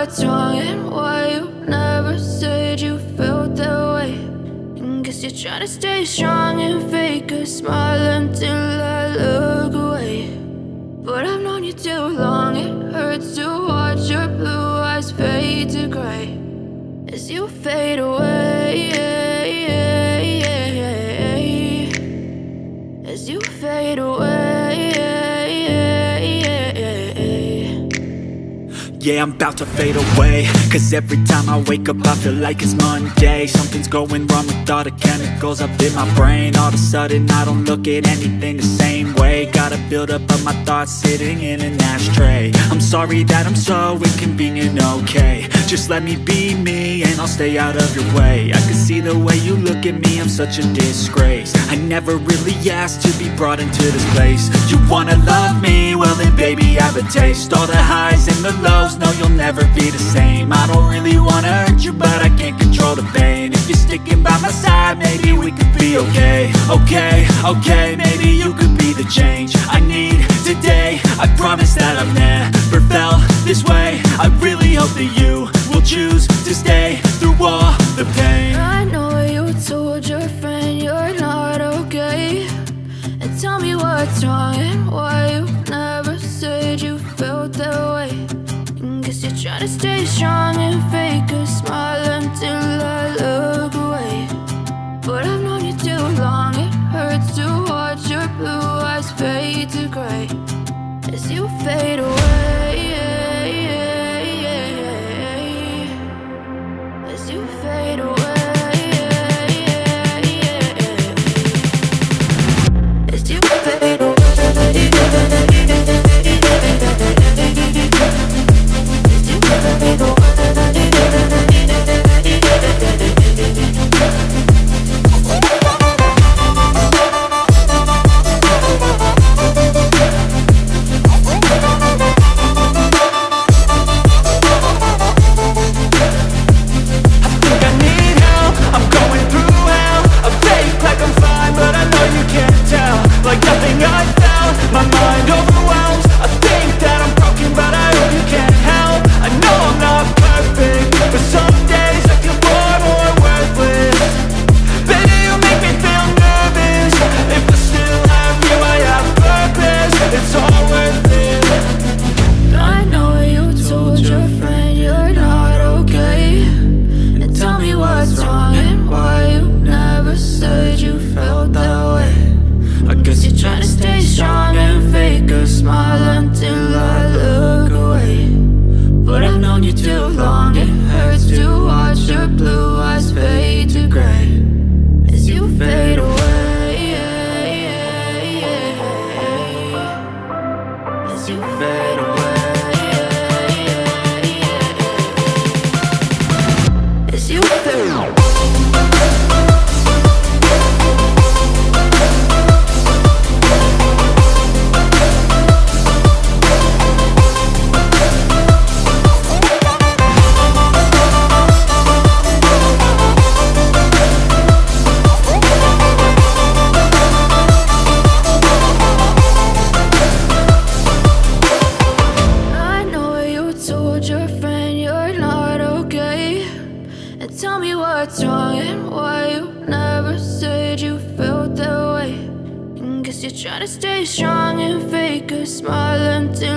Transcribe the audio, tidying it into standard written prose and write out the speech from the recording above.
what's wrong and why you never said you felt that way. And guess you're trying to stay strong and fake a smile until I look away. But I've known you too long, it hurts to watch your blue eyes fade to gray as you fade away, as you fade away. Yeah, I'm about to fade away, cause every time I wake up I feel like it's Monday. Something's going wrong with all the chemicals up in my brain. All of a sudden I don't look at anything the same way. Got a buildup of my thoughts sitting in an ashtray. I'm sorry that I'm so inconvenient, okay. Just let me be me and I'll stay out of your way. I can see the way you look at me, I'm such a disgrace. I never really asked to be brought into this place. You wanna love me? Well then baby I have a taste. All the highs and the lows, no, you'll never be the same. I don't really wanna hurt you, but I can't control the pain. If you're sticking by my side, maybe we could be okay. Okay, maybe you could be the change I need today. I promise that I've never felt this way. I really hope that you will choose to stay through all the pain. I know you told your friend you're not okay, and tell me what's wrong and why you never said you felt that way. Guess you're trying to stay strong and fake a smile until I look away. But I've known you too long, it hurts to watch your blue eyes fade to gray as you fade away, as you fade away, as you fade away. You're trying to stay strong and fake a smile until